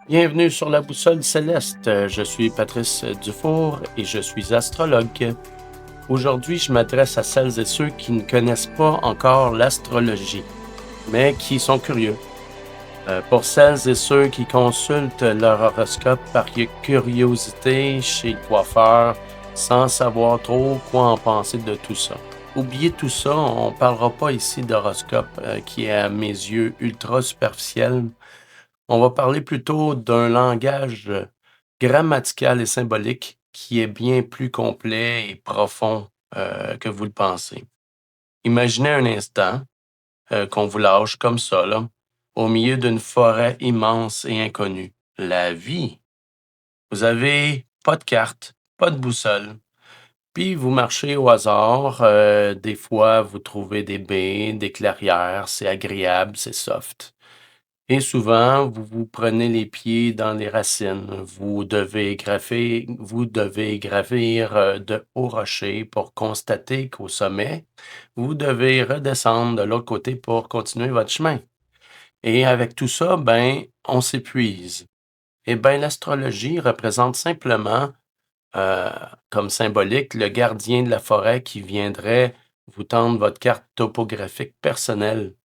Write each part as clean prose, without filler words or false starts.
Bienvenue sur la boussole céleste. Je suis Patrice Dufour et je suis astrologue. Aujourd'hui, je m'adresse à celles et ceux qui ne connaissent pas encore l'astrologie, mais qui sont curieux. Pour celles et ceux qui consultent leur horoscope par curiosité chez le coiffeur, sans savoir trop quoi en penser de tout ça. Oubliez tout ça, on ne parlera pas ici d'horoscope qui est à mes yeux ultra superficiel. On va parler plutôt d'un langage grammatical et symbolique qui est bien plus complet et profond que vous le pensez. Imaginez un instant qu'on vous lâche comme ça, là, au milieu d'une forêt immense et inconnue. La vie. Vous avez pas de carte, pas de boussole. Puis vous marchez au hasard. Des fois, vous trouvez des baies, des clairières. C'est agréable, c'est soft. Et souvent, vous vous prenez les pieds dans les racines. Vous devez gravir de hauts rochers pour constater qu'au sommet, vous devez redescendre de l'autre côté pour continuer votre chemin. Et avec tout ça, ben, on s'épuise. Eh bien, l'astrologie représente simplement, euh, comme symbolique, le gardien de la forêt qui viendrait vous tendre votre carte topographique personnelle.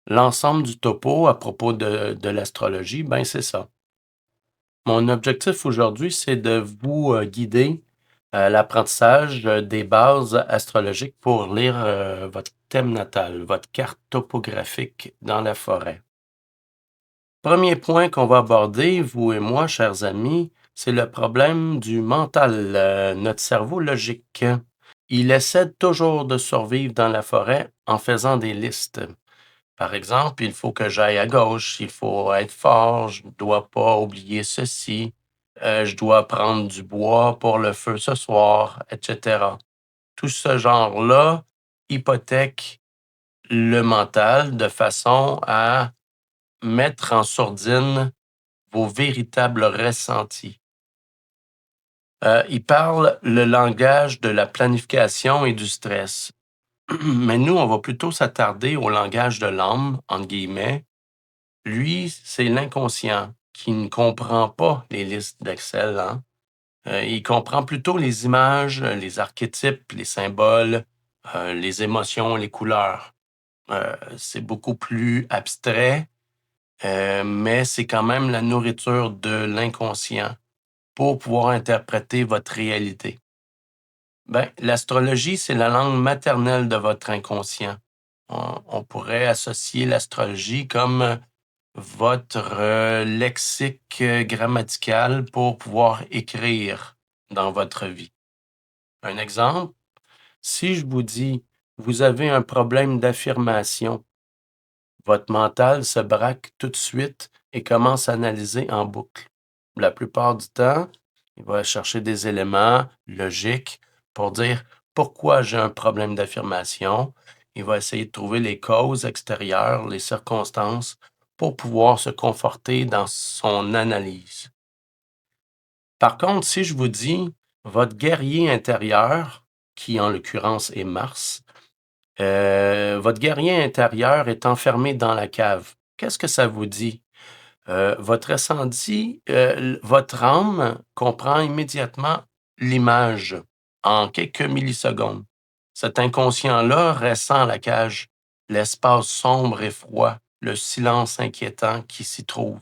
L'ensemble du topo à propos de l'astrologie, ben c'est ça. Mon objectif aujourd'hui, c'est de vous guider à l'apprentissage des bases astrologiques pour lire votre thème natal, votre carte topographique dans la forêt. Premier point qu'on va aborder, vous et moi, chers amis, c'est le problème du mental, notre cerveau logique. Il essaie toujours de survivre dans la forêt en faisant des listes. Par exemple, il faut que j'aille à gauche, il faut être fort, je ne dois pas oublier ceci, je dois prendre du bois pour le feu ce soir, etc. Tout ce genre-là hypothèque le mental de façon à mettre en sourdine vos véritables ressentis. Il parle le langage de la planification et du stress. Mais nous, on va plutôt s'attarder au langage de l'âme, entre guillemets. Lui, c'est l'inconscient qui ne comprend pas les listes d'Excel, hein. Il comprend plutôt les images, les archétypes, les symboles, les émotions, les couleurs. C'est beaucoup plus abstrait, mais c'est quand même la nourriture de l'inconscient pour pouvoir interpréter votre réalité. Ben, l'astrologie, c'est la langue maternelle de votre inconscient. On pourrait associer l'astrologie comme votre lexique grammatical pour pouvoir écrire dans votre vie. Un exemple, si je vous dis, vous avez un problème d'affirmation, votre mental se braque tout de suite et commence à analyser en boucle. La plupart du temps, il va chercher des éléments logiques pour dire pourquoi j'ai un problème d'affirmation. Il va essayer de trouver les causes extérieures, les circonstances, pour pouvoir se conforter dans son analyse. Par contre, si je vous dis votre guerrier intérieur, qui en l'occurrence est Mars, votre guerrier intérieur est enfermé dans la cave. Qu'est-ce que ça vous dit? Votre ressenti, votre âme comprend immédiatement l'image en quelques millisecondes. Cet inconscient-là ressent la cage, l'espace sombre et froid, le silence inquiétant qui s'y trouve.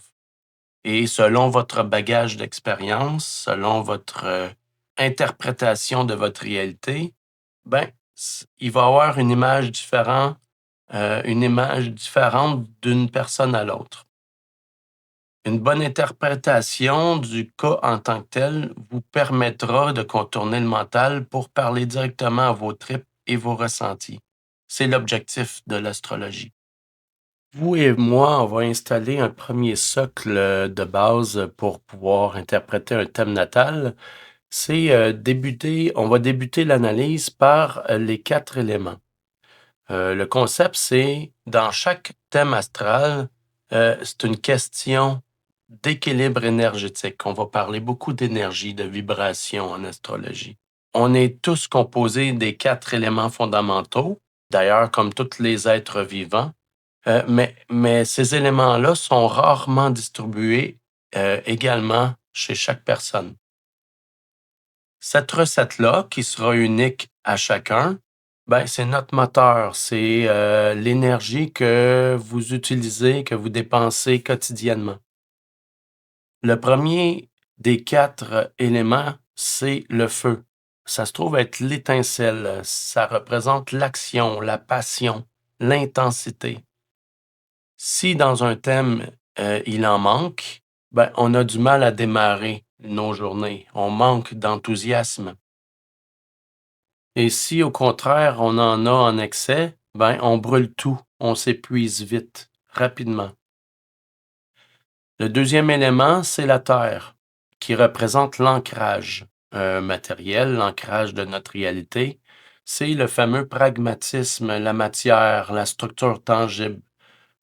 Et selon votre bagage d'expérience, selon votre interprétation de votre réalité, ben, il va avoir une image différente d'une personne à l'autre. Une bonne interprétation du cas en tant que tel vous permettra de contourner le mental pour parler directement à vos tripes et vos ressentis. C'est l'objectif de l'astrologie. Vous et moi, on va installer un premier socle de base pour pouvoir interpréter un thème natal. C'est on va débuter l'analyse par les 4 éléments. Le concept, c'est dans chaque thème astral, c'est une question d'équilibre énergétique. On va parler beaucoup d'énergie, de vibration en astrologie. On est tous composés des 4 éléments fondamentaux, d'ailleurs comme tous les êtres vivants, mais ces éléments-là sont rarement distribués également chez chaque personne. Cette recette-là, qui sera unique à chacun, ben, c'est notre moteur, c'est, l'énergie que vous utilisez, que vous dépensez quotidiennement. Le premier des 4 éléments, c'est le feu. Ça se trouve être l'étincelle, ça représente l'action, la passion, l'intensité. Si dans un thème, il en manque, ben, on a du mal à démarrer nos journées. On manque d'enthousiasme. Et si au contraire on en a en excès, ben, on brûle tout, on s'épuise vite, rapidement. Le deuxième élément, c'est la terre, qui représente l'ancrage matériel, l'ancrage de notre réalité. C'est le fameux pragmatisme, la matière, la structure tangible.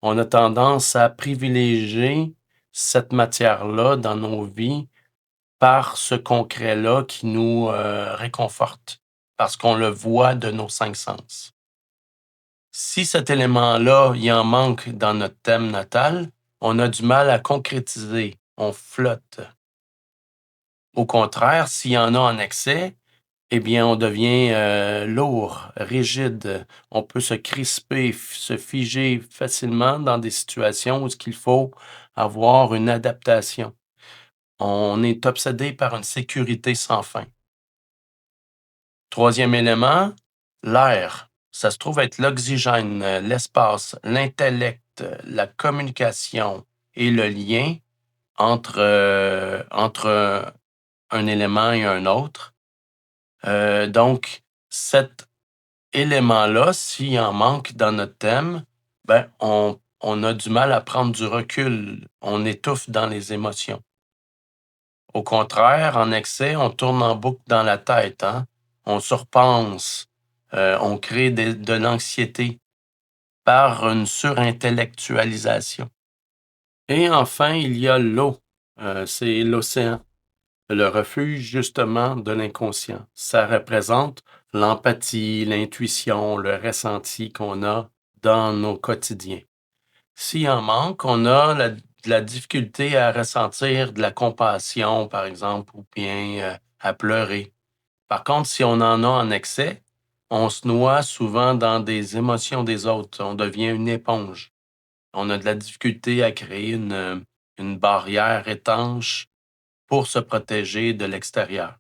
On a tendance à privilégier cette matière-là dans nos vies par ce concret-là qui nous réconforte, parce qu'on le voit de nos 5 sens. Si cet élément-là, il en manque dans notre thème natal, on a du mal à concrétiser, on flotte. Au contraire, s'il y en a en excès, eh bien, on devient lourd, rigide. On peut se crisper, se figer facilement dans des situations où il faut avoir une adaptation. On est obsédé par une sécurité sans fin. Troisième élément, l'air. Ça se trouve être l'oxygène, l'espace, l'intellect, la communication et le lien entre un élément et un autre. Donc, cet élément-là, s'il en manque dans notre thème, ben, on a du mal à prendre du recul. On étouffe dans les émotions. Au contraire, en excès, on tourne en boucle dans la tête, hein? On surpense, on crée de l'anxiété par une surintellectualisation. Et enfin, il y a l'eau, c'est l'océan, le refuge justement de l'inconscient. Ça représente l'empathie, l'intuition, le ressenti qu'on a dans nos quotidiens. S'il en manque, on a de la difficulté à ressentir de la compassion, par exemple, ou bien à pleurer. Par contre, si on en a en excès, on se noie souvent dans des émotions des autres. On devient une éponge. On a de la difficulté à créer une barrière étanche pour se protéger de l'extérieur.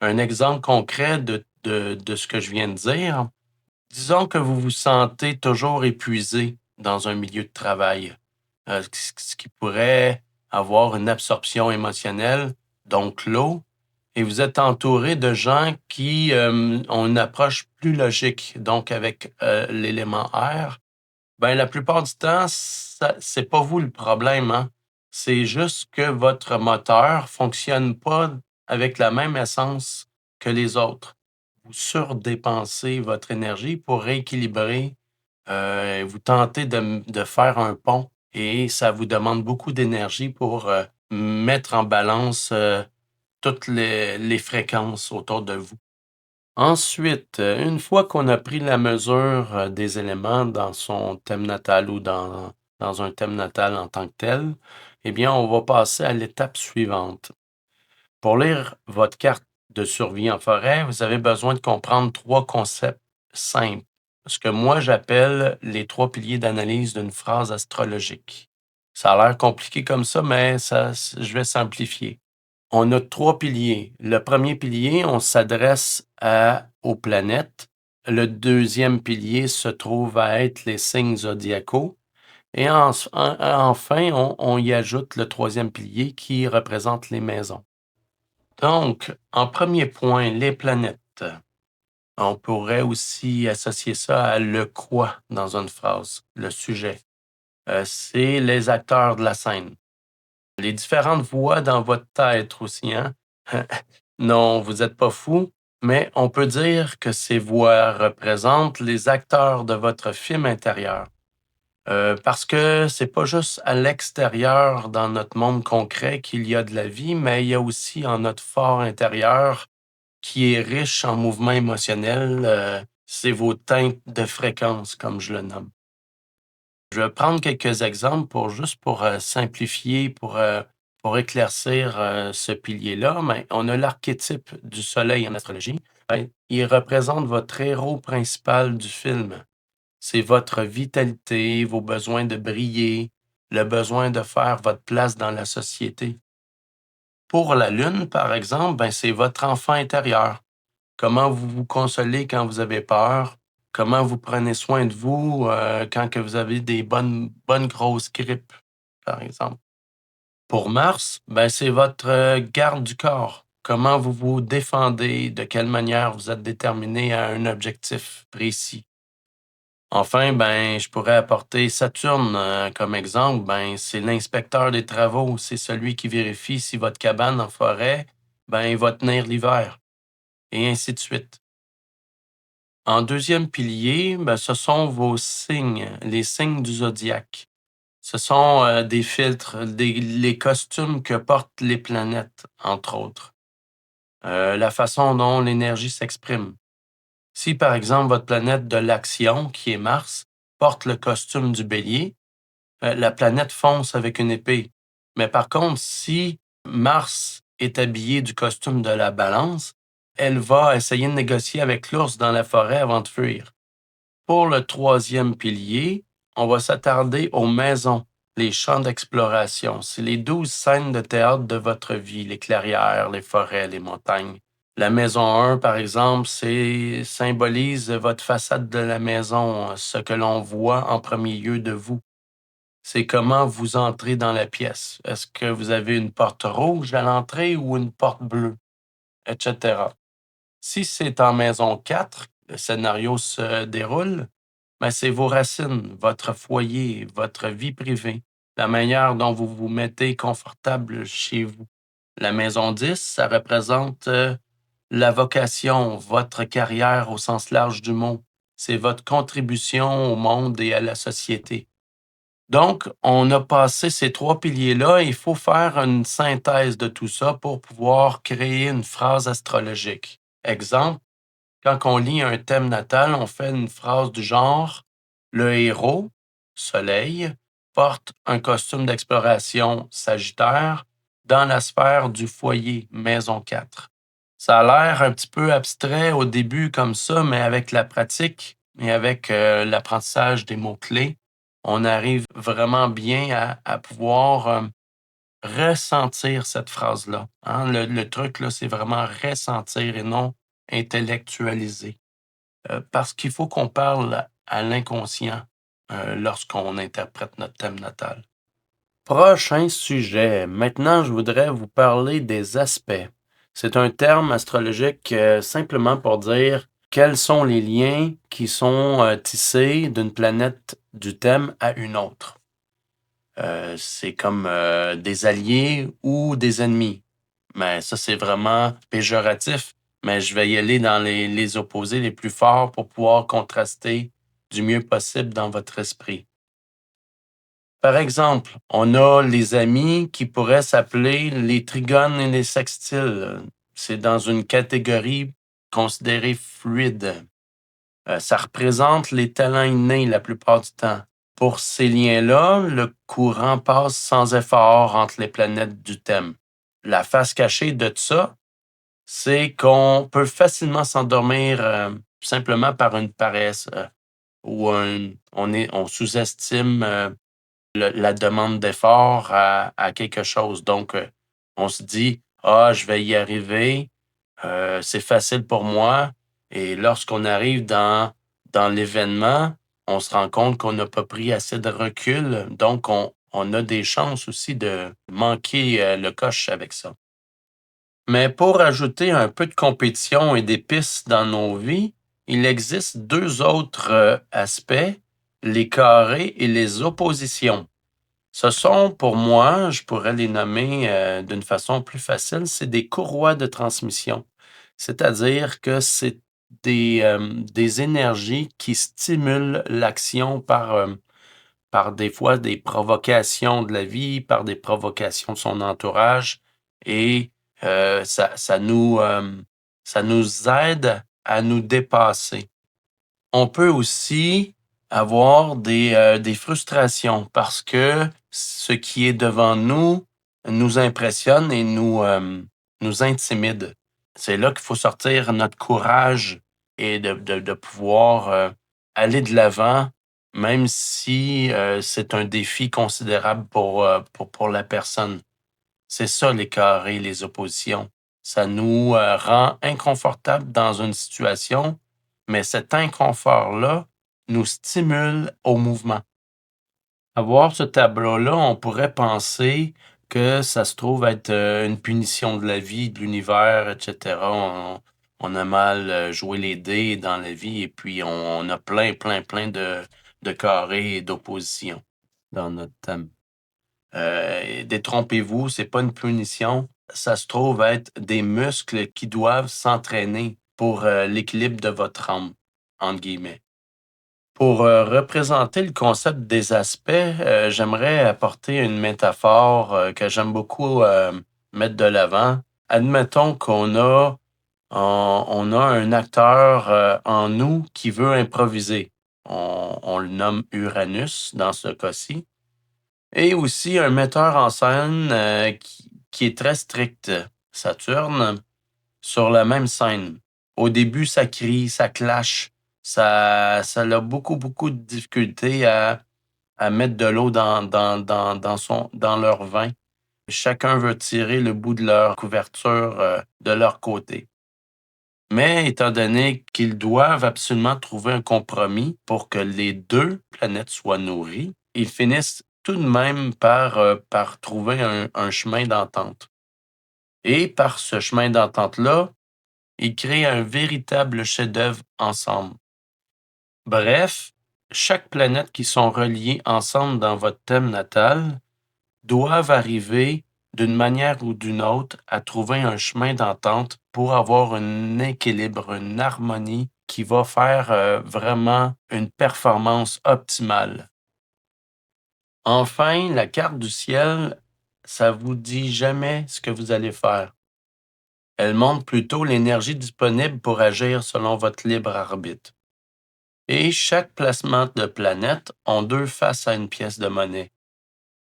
Un exemple concret de ce que je viens de dire, disons que vous vous sentez toujours épuisé dans un milieu de travail, ce qui pourrait avoir une absorption émotionnelle, donc l'eau, et vous êtes entouré de gens qui ont une approche plus logique, donc avec l'élément air. Ben, la plupart du temps, c'est pas vous le problème, hein. C'est juste que votre moteur fonctionne pas avec la même essence que les autres. Vous surdépensez votre énergie pour rééquilibrer, vous tentez de faire un pont et ça vous demande beaucoup d'énergie pour, mettre en balance, toutes les fréquences autour de vous. Ensuite, une fois qu'on a pris la mesure, des éléments dans son thème natal ou dans un thème natal en tant que tel, eh bien, on va passer à l'étape suivante. Pour lire votre carte de survie en forêt, vous avez besoin de comprendre 3 concepts simples, ce que moi j'appelle les 3 piliers d'analyse d'une phrase astrologique. Ça a l'air compliqué comme ça, mais je vais simplifier. On a 3 piliers. Le premier pilier, on s'adresse aux planètes. Le deuxième pilier se trouve à être les signes zodiacaux. Et enfin, on y ajoute le troisième pilier qui représente les maisons. Donc, en premier point, les planètes. On pourrait aussi associer ça à le quoi dans une phrase, le sujet. C'est les acteurs de la scène. Les différentes voix dans votre tête aussi, hein? Non, vous êtes pas fou, mais on peut dire que ces voix représentent les acteurs de votre film intérieur. Parce que c'est pas juste à l'extérieur, dans notre monde concret, qu'il y a de la vie, mais il y a aussi en notre fort intérieur qui est riche en mouvements émotionnels. C'est vos teintes de fréquence, comme je le nomme. Je vais prendre quelques exemples pour simplifier, pour Pour éclaircir, ce pilier-là, ben, on a l'archétype du soleil en astrologie. Ben, il représente votre héros principal du film. C'est votre vitalité, vos besoins de briller, le besoin de faire votre place dans la société. Pour la lune, par exemple, ben, c'est votre enfant intérieur. Comment vous vous consolez quand vous avez peur? Comment vous prenez soin de vous, quand que vous avez des bonnes grosses grippes, par exemple? Pour Mars, ben, c'est votre garde du corps. Comment vous vous défendez, de quelle manière vous êtes déterminé à un objectif précis. Enfin, ben, je pourrais apporter Saturne comme exemple. Ben, c'est l'inspecteur des travaux, c'est celui qui vérifie si votre cabane en forêt, ben, va tenir l'hiver, et ainsi de suite. En deuxième pilier, ben, ce sont vos signes, les signes du zodiaque. Ce sont des filtres, les costumes que portent les planètes, entre autres. La façon dont l'énergie s'exprime. Si, par exemple, votre planète de l'action, qui est Mars, porte le costume du bélier, la planète fonce avec une épée. Mais par contre, si Mars est habillé du costume de la balance, elle va essayer de négocier avec l'ours dans la forêt avant de fuir. Pour le troisième pilier, on va s'attarder aux maisons, les champs d'exploration. C'est les 12 scènes de théâtre de votre vie, les clairières, les forêts, les montagnes. La maison 1, par exemple, symbolise votre façade de la maison, ce que l'on voit en premier lieu de vous. C'est comment vous entrez dans la pièce. Est-ce que vous avez une porte rouge à l'entrée ou une porte bleue, etc. Si c'est en maison 4, le scénario se déroule, ben c'est vos racines, votre foyer, votre vie privée, la manière dont vous vous mettez confortable chez vous. La maison 10, ça représente la vocation, votre carrière au sens large du mot. C'est votre contribution au monde et à la société. Donc, on a passé ces trois piliers-là. Il faut faire une synthèse de tout ça pour pouvoir créer une phrase astrologique. Exemple, quand on lit un thème natal, on fait une phrase du genre: le héros, Soleil, porte un costume d'exploration Sagittaire dans la sphère du foyer, maison 4. Ça a l'air un petit peu abstrait au début comme ça, mais avec la pratique et avec l'apprentissage des mots-clés, on arrive vraiment bien à pouvoir ressentir cette phrase-là, hein. Le truc, là, c'est vraiment ressentir et non intellectualiser. Parce qu'il faut qu'on parle à l'inconscient lorsqu'on interprète notre thème natal. Prochain sujet. Maintenant, je voudrais vous parler des aspects. C'est un terme astrologique simplement pour dire quels sont les liens qui sont tissés d'une planète du thème à une autre. C'est comme des alliés ou des ennemis. Mais ça, c'est vraiment péjoratif. Mais je vais y aller dans les opposés les plus forts pour pouvoir contraster du mieux possible dans votre esprit. Par exemple, on a les amis qui pourraient s'appeler les trigones et les sextiles. C'est dans une catégorie considérée fluide. Ça représente les talents innés la plupart du temps. Pour ces liens-là, le courant passe sans effort entre les planètes du thème. La face cachée de ça, c'est qu'on peut facilement s'endormir simplement par une paresse ou on sous-estime la demande d'effort à quelque chose. Donc, on se dit, ah, je vais y arriver, c'est facile pour moi. Et lorsqu'on arrive dans l'événement, on se rend compte qu'on n'a pas pris assez de recul. Donc, on a des chances aussi de manquer le coche avec ça. Mais pour ajouter un peu de compétition et d'épices dans nos vies, il existe deux autres aspects, les carrés et les oppositions. Ce sont, pour moi, je pourrais les nommer d'une façon plus facile, c'est des courroies de transmission. C'est-à-dire que c'est des énergies qui stimulent l'action par des fois des provocations de la vie, par des provocations de son entourage, et ça nous aide à nous dépasser. On peut aussi avoir des frustrations parce que ce qui est devant nous nous impressionne et nous intimide. C'est là qu'il faut sortir notre courage et de pouvoir aller de l'avant, même si c'est un défi considérable pour la personne. C'est ça, les carrés, les oppositions. Ça nous rend inconfortables dans une situation, mais cet inconfort-là nous stimule au mouvement. À voir ce tableau-là, on pourrait penser que ça se trouve être une punition de la vie, de l'univers, etc. On a mal joué les dés dans la vie et puis on a plein de carrés et d'oppositions dans notre thème. Détrompez-vous, c'est pas une punition. Ça se trouve être des muscles qui doivent s'entraîner pour l'équilibre de votre âme, entre guillemets. Pour représenter le concept des aspects, j'aimerais apporter une métaphore que j'aime beaucoup mettre de l'avant. Admettons on a un acteur en nous qui veut improviser. On le nomme Uranus dans ce cas-ci. Et aussi un metteur en scène qui est très strict, Saturne, sur la même scène. Au début, ça crie, ça clash, ça a beaucoup de difficultés à mettre de l'eau dans leur vin. Chacun veut tirer le bout de leur couverture de leur côté. Mais étant donné qu'ils doivent absolument trouver un compromis pour que les deux planètes soient nourries, ils finissent tout de même par trouver un chemin d'entente. Et par ce chemin d'entente-là, ils créent un véritable chef-d'œuvre ensemble. Bref, chaque planète qui sont reliées ensemble dans votre thème natal doivent arriver d'une manière ou d'une autre à trouver un chemin d'entente pour avoir un équilibre, une harmonie qui va faire vraiment une performance optimale. Enfin, la carte du ciel, ça vous dit jamais ce que vous allez faire. Elle montre plutôt l'énergie disponible pour agir selon votre libre arbitre. Et chaque placement de planète ont deux faces à une pièce de monnaie.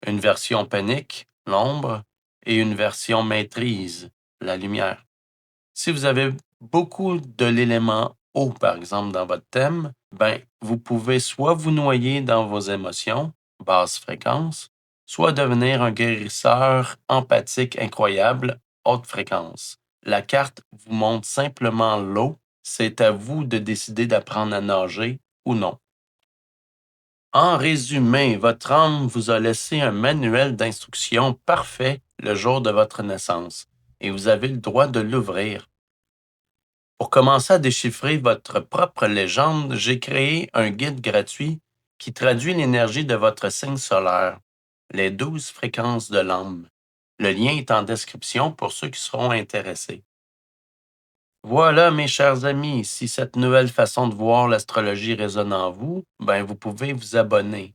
Une version panique, l'ombre, et une version maîtrise, la lumière. Si vous avez beaucoup de l'élément eau, par exemple, dans votre thème, vous pouvez soit vous noyer dans vos émotions, basse fréquence, soit devenir un guérisseur empathique incroyable, haute fréquence. La carte vous montre simplement l'eau, c'est à vous de décider d'apprendre à nager ou non. En résumé, votre âme vous a laissé un manuel d'instruction parfait le jour de votre naissance et vous avez le droit de l'ouvrir. Pour commencer à déchiffrer votre propre légende, j'ai créé un guide gratuit qui traduit l'énergie de votre signe solaire, les 12 fréquences de l'âme. Le lien est en description pour ceux qui seront intéressés. Voilà, mes chers amis, si cette nouvelle façon de voir l'astrologie résonne en vous, vous pouvez vous abonner.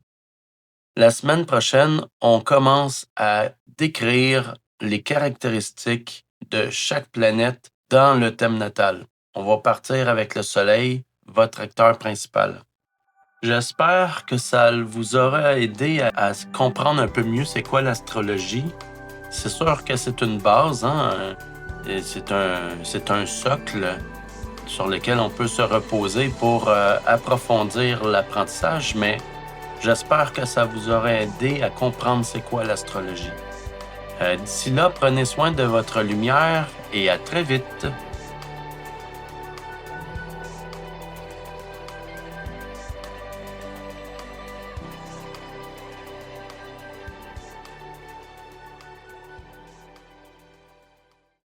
La semaine prochaine, on commence à décrire les caractéristiques de chaque planète dans le thème natal. On va partir avec le Soleil, votre acteur principal. J'espère que ça vous aura aidé à comprendre un peu mieux c'est quoi l'astrologie. C'est sûr que c'est une base, et c'est un socle sur lequel on peut se reposer pour approfondir l'apprentissage, mais j'espère que ça vous aura aidé à comprendre c'est quoi l'astrologie. D'ici là, prenez soin de votre lumière et à très vite.